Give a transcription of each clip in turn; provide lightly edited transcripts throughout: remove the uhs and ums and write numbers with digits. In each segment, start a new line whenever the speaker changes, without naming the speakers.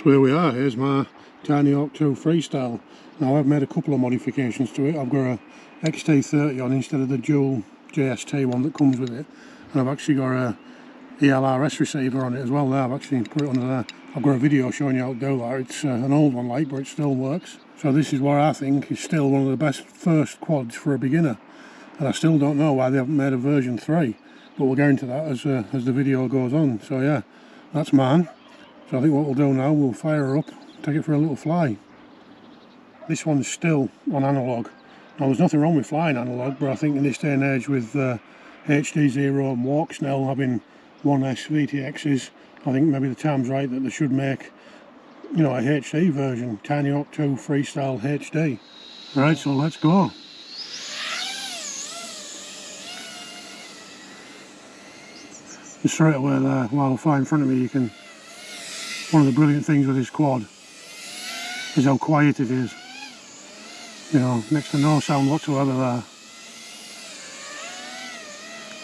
So here we are, here's my Tiny Hawk 2 Freestyle. Now I've made a couple of modifications to it. I've got a XT30 on instead of the dual JST one that comes with it. And I've actually got a elrs receiver on it as well there. I've actually put it under there. I've got a video showing you how to do that. It's an old one like, but it still works. So this is what I think is still one of the best first quads for a beginner. And I still don't know why they haven't made a version 3. But we'll go into that as the video goes on. So yeah, that's mine. So I think what we'll do now, we'll fire her up, take it for a little fly. This one's still on analog. Now there's nothing wrong with flying analog, but I think in this day and age with hdzero and walksnail having 1S VTXs, I think maybe the time's right that they should make, you know, a HD version, Tiny Hawk 2 Freestyle HD. Right, so let's go. Just straight away there, while I fly in front of me, you can. One of the brilliant things with this quad is how quiet it is. You know, next to no sound whatsoever there.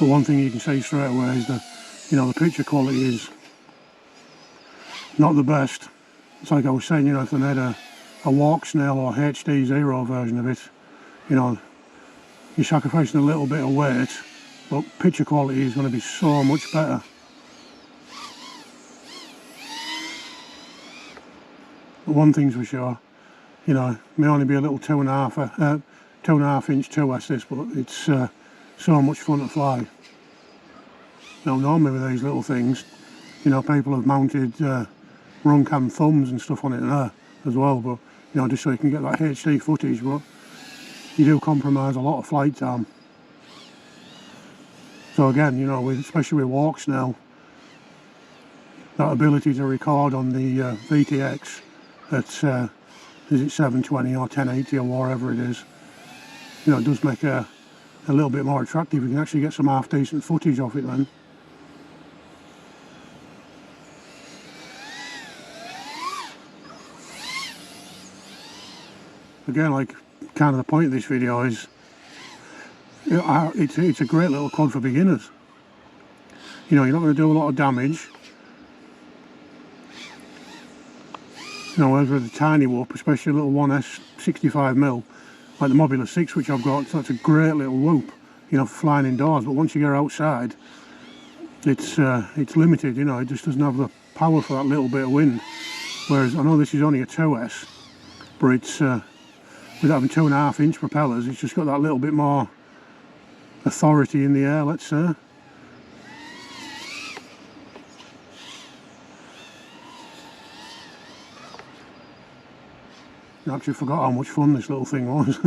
But one thing you can say straight away is that, you know, the picture quality is not the best. It's like I was saying, you know, if they made a walksnail or hdzero version of it, you know, you're sacrificing a little bit of weight, but picture quality is going to be so much better. But one thing's for sure, you know, it may only be a little 2.5 inch 2S this, but it's so much fun to fly. Now normally with these little things, you know, people have mounted run cam thumbs and stuff on it there as well, but you know, just so you can get that HD footage, but you do compromise a lot of flight time. So again, you know, especially with walksnail, that ability to record on the VTX at is it 720 or 1080 or whatever it is, you know, it does make a little bit more attractive. You can actually get some half decent footage off it then. Again, like, kind of the point of this video is, you know, it's a great little quad for beginners. You know, you're not going to do a lot of damage. You know, whereas with a tiny whoop, especially a little 1S 65mm, like the Mobula 6 which I've got, so that's a great little whoop, you know, for flying indoors. But once you get outside, it's limited, you know, it just doesn't have the power for that little bit of wind. Whereas I know this is only a 2S, but it's, with having 2.5 inch propellers, it's just got that little bit more authority in the air, let's say. I actually forgot how much fun this little thing was.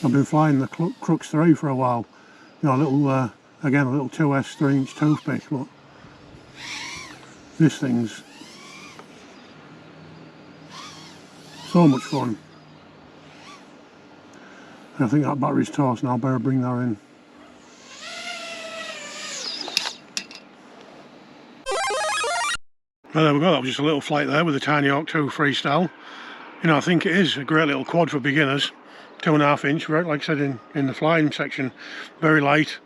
I've been flying the Crux 3 for a while. You know, a little, again, a little 2S 3-inch toothpick, but this thing's so much fun. And I think that battery's toast now, I better bring that in. Well, there we go, that was just a little flight there with the Tiny Hawk 2 Freestyle. You know, I think it is a great little quad for beginners. 2.5 inch, right, like I said in the flying section. Very light,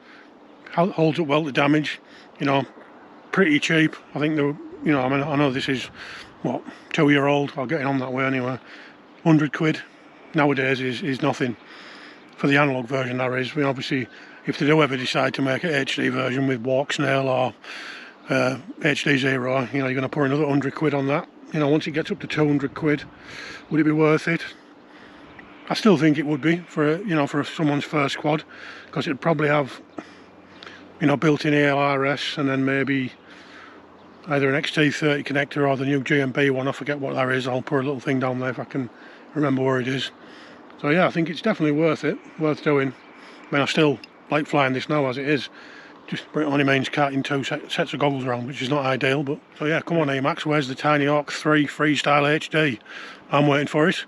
holds up well to damage, you know, pretty cheap. I think, you know, I mean, I know this is, what, 2-year-old, I'll get it on that way anyway. 100 quid nowadays is nothing. For the analog version there is. I mean, obviously, if they do ever decide to make an HD version with walksnail or hdzero, you know, you're going to pour another 100 quid on that. You know, once it gets up to 200 quid, would it be worth it? I still think it would be for, you know, for someone's first quad, because it'd probably have, you know, built-in elrs and then maybe either an XT30 connector or the new GMB one. I forget what that is. I'll put a little thing down there if I can remember where it is. So yeah, I think it's definitely worth it, worth doing. I mean, I still like flying this now as it is. Just it only means carting 2 sets of goggles around, which is not ideal, but so yeah, come on emax, where's the Tiny Hawk 3 Freestyle HD? I'm waiting for it.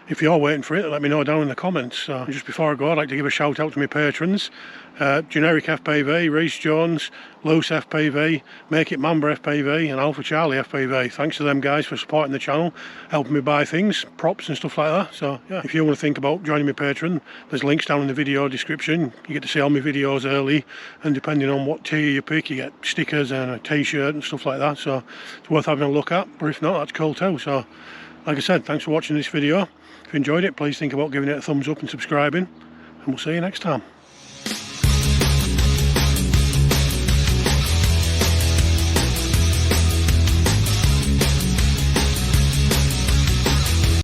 If you're waiting for it, let me know down in the comments. Just before I go, I'd like to give a shout out to my patrons. Generic FPV, Reese Jones, Loose FPV, Make It Mamba FPV and Alpha Charlie FPV. Thanks to them guys for supporting the channel, helping me buy things, props and stuff like that. So yeah, if you want to think about joining my Patreon, there's links down in the video description. You get to see all my videos early, and depending on what tier you pick, you get stickers and a t-shirt and stuff like that. So it's worth having a look at, but if not, that's cool too. So like I said, thanks for watching this video. If you enjoyed it, please think about giving it a thumbs up and subscribing, and we'll see you next time.